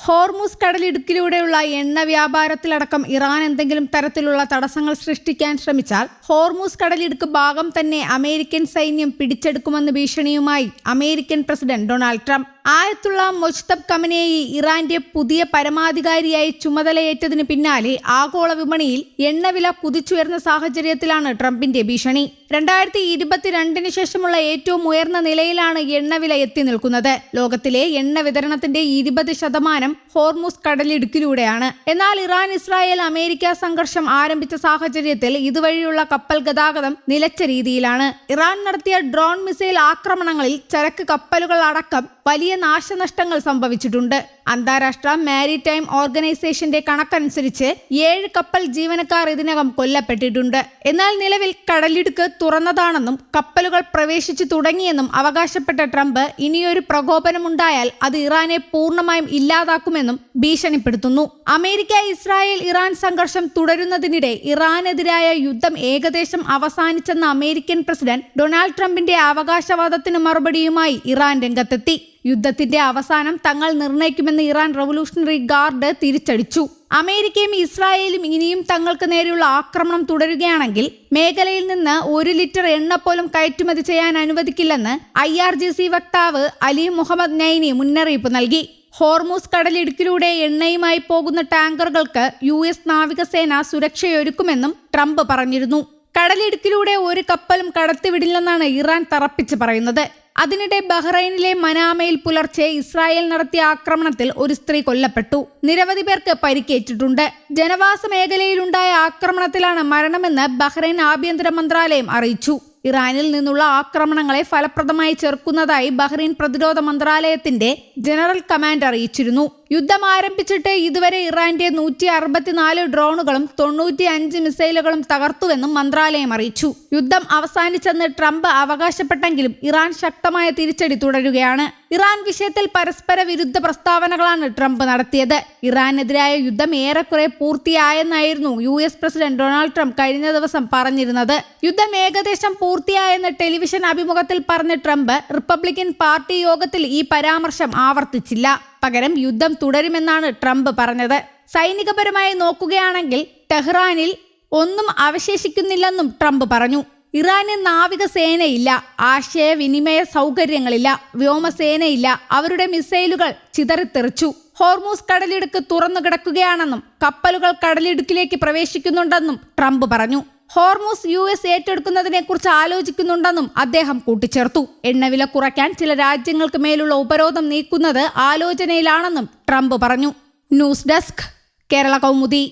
Hormuz കടലിടുക്കിലൂടെയുള്ള എണ്ണ വ്യാപാരത്തിലടക്കം Iran എന്തെങ്കിലും തരത്തിലുള്ള തടസ്സങ്ങൾ സൃഷ്ടിക്കാൻ ശ്രമിച്ചാൽ ഹോർമുസ് കടലിടുക്ക് ഭാഗം തന്നെ അമേരിക്കൻ സൈന്യം പിടിച്ചെടുക്കുമെന്ന ഭീഷണിയുമായി അമേരിക്കൻ പ്രസിഡന്റ് ഡൊണാൾഡ് ട്രംപ്. ആയത്തുള്ള മൊജ്തബ ഖമനേയി ഇറാന്റെ പുതിയ പരമാധികാരിയായി ചുമതലയേറ്റതിന് പിന്നാലെ ആഗോള വിപണിയിൽ എണ്ണവില കുതിച്ചുയർന്ന സാഹചര്യത്തിലാണ് ട്രംപിന്റെ ഭീഷണി. 2022 ശേഷമുള്ള ഏറ്റവും ഉയർന്ന നിലയിലാണ് എണ്ണവില എത്തി നിൽക്കുന്നത്. ലോകത്തിലെ എണ്ണ വിതരണത്തിന്റെ 20% ഹോർമുസ് കടലിടുക്കിലൂടെയാണ്. എന്നാൽ ഇറാൻ ഇസ്രായേൽ അമേരിക്ക സംഘർഷം ആരംഭിച്ച സാഹചര്യത്തിൽ ഇതുവഴിയുള്ള കപ്പൽ ഗതാഗതം നിലച്ച രീതിയിലാണ്. ഇറാൻ നടത്തിയ ഡ്രോൺ മിസൈൽ ആക്രമണങ്ങളിൽ ചരക്ക് കപ്പലുകൾ അടക്കം വലിയ നാശനഷ്ടങ്ങൾ സംഭവിച്ചിട്ടുണ്ട്. അന്താരാഷ്ട്ര മാരിടൈം ഓർഗനൈസേഷന്റെ കണക്കനുസരിച്ച് 7 കപ്പൽ ജീവനക്കാർ ഇതിനകം കൊല്ലപ്പെട്ടിട്ടുണ്ട്. എന്നാൽ നിലവിൽ കടലിടുക്ക് തുറന്നതാണെന്നും കപ്പലുകൾ പ്രവേശിച്ചു തുടങ്ങിയെന്നും അവകാശപ്പെട്ട ട്രംപ് ഇനിയൊരു പ്രകോപനമുണ്ടായാൽ അത് ഇറാനെ പൂർണ്ണമായും ഇല്ലാതാക്കുമെന്നും ഭീഷണിപ്പെടുത്തുന്നു. അമേരിക്ക ഇസ്രായേൽ ഇറാൻ സംഘർഷം തുടരുന്നതിനിടെ ഇറാനെതിരായ യുദ്ധം ഏകദേശം അവസാനിച്ചെന്ന അമേരിക്കൻ പ്രസിഡന്റ് ഡൊണാൾഡ് ട്രംപിന്റെ അവകാശവാദത്തിന് മറുപടിയുമായി ഇറാൻ രംഗത്തെത്തി. യുദ്ധത്തിന്റെ അവസാനം തങ്ങൾ നിർണ്ണയിക്കുമെന്ന് ഇറാൻ റവല്യൂഷണറി ഗാർഡ് തിരിച്ചടിച്ചു. അമേരിക്കയും ഇസ്രായേലും ഇനിയും തങ്ങൾക്ക് നേരെയുള്ള ആക്രമണം തുടരുകയാണെങ്കിൽ മേഖലയിൽ നിന്ന് 1 ലിറ്റർ എണ്ണ പോലും കയറ്റുമതി ചെയ്യാൻ അനുവദിക്കില്ലെന്ന് IRGC വക്താവ് അലി മുഹമ്മദ് നൈനി മുന്നറിയിപ്പ് നൽകി. ഹോർമുസ് കടലിടുക്കിലൂടെ എണ്ണയുമായി പോകുന്ന ടാങ്കറുകൾക്ക് US നാവികസേന സുരക്ഷയൊരുക്കുമെന്നും ട്രംപ് പറഞ്ഞിരുന്നു. കടലിടുക്കിലൂടെ ഒരു കപ്പലും കടത്തിവിടില്ലെന്നാണ് ഇറാൻ തറപ്പിച്ച് പറയുന്നത്. അതിനിടെ ബഹ്റൈനിലെ മനാമയിൽ പുലർച്ചെ ഇസ്രായേൽ നടത്തിയ ആക്രമണത്തിൽ ഒരു സ്ത്രീ കൊല്ലപ്പെട്ടു. നിരവധി പേർക്ക് പരിക്കേറ്റിട്ടുണ്ട്. ജനവാസ മേഖലയിലുണ്ടായ ആക്രമണത്തിലാണ് മരണമെന്ന് ബഹ്റൈൻ ആഭ്യന്തര മന്ത്രാലയം അറിയിച്ചു. ഇറാനിൽ നിന്നുള്ള ആക്രമണങ്ങളെ ഫലപ്രദമായി ചെറുക്കുന്നതായി ബഹ്റൈൻ പ്രതിരോധ മന്ത്രാലയത്തിന്റെ ജനറൽ കമാൻഡ് അറിയിച്ചിരുന്നു. യുദ്ധം ആരംഭിച്ചിട്ട് ഇതുവരെ ഇറാന്റെ 164 ഡ്രോണുകളും 95 മിസൈലുകളും തകർത്തുവെന്നും മന്ത്രാലയം അറിയിച്ചു. യുദ്ധം അവസാനിച്ചെന്ന് ട്രംപ് അവകാശപ്പെട്ടെങ്കിലും ഇറാൻ ശക്തമായ തിരിച്ചടി തുടരുകയാണ്. ഇറാൻ വിഷയത്തിൽ പരസ്പര വിരുദ്ധ പ്രസ്താവനകളാണ് ട്രംപ് നടത്തിയത്. ഇറാനെതിരായ യുദ്ധം ഏറെക്കുറെ പൂർത്തിയായെന്നായിരുന്നു US പ്രസിഡന്റ് ഡൊണാൾഡ് ട്രംപ് കഴിഞ്ഞ ദിവസം പറഞ്ഞിരുന്നത്. യുദ്ധം ഏകദേശം പൂർത്തിയായെന്ന് ടെലിവിഷൻ അഭിമുഖത്തിൽ പറഞ്ഞ ട്രംപ് റിപ്പബ്ലിക്കൻ പാർട്ടി യോഗത്തിൽ ഈ പരാമർശം ആവർത്തിച്ചില്ല. പകരം യുദ്ധം തുടരുമെന്നാണ് ട്രംപ് പറഞ്ഞത്. സൈനികപരമായി നോക്കുകയാണെങ്കിൽ ടെഹ്റാനിൽ ഒന്നും അവശേഷിക്കുന്നില്ലെന്നും ട്രംപ് പറഞ്ഞു. ഇറാന് നാവികസേനയില്ല, ആശയവിനിമയ സൗകര്യങ്ങളില്ല, വ്യോമസേനയില്ല, അവരുടെ മിസൈലുകൾ ചിതറിത്തെറിച്ചു. ഹോർമുസ് കടലിടുക്ക് തുറന്നു കിടക്കുകയാണെന്നും കപ്പലുകൾ കടലിടുക്കിലേക്ക് പ്രവേശിക്കുന്നുണ്ടെന്നും ട്രംപ് പറഞ്ഞു. ഹോർമുസ് US ഏറ്റെടുക്കുന്നതിനെ കുറിച്ച് ആലോചിക്കുന്നുണ്ടെന്നും അദ്ദേഹം കൂട്ടിച്ചേർത്തു. എണ്ണവില കുറയ്ക്കാൻ ചില രാജ്യങ്ങൾക്ക് മേലുള്ള ഉപരോധം നീക്കുന്നത് ആലോചനയിലാണെന്നും ട്രംപ് പറഞ്ഞു. News desk, Kerala Kaumudi.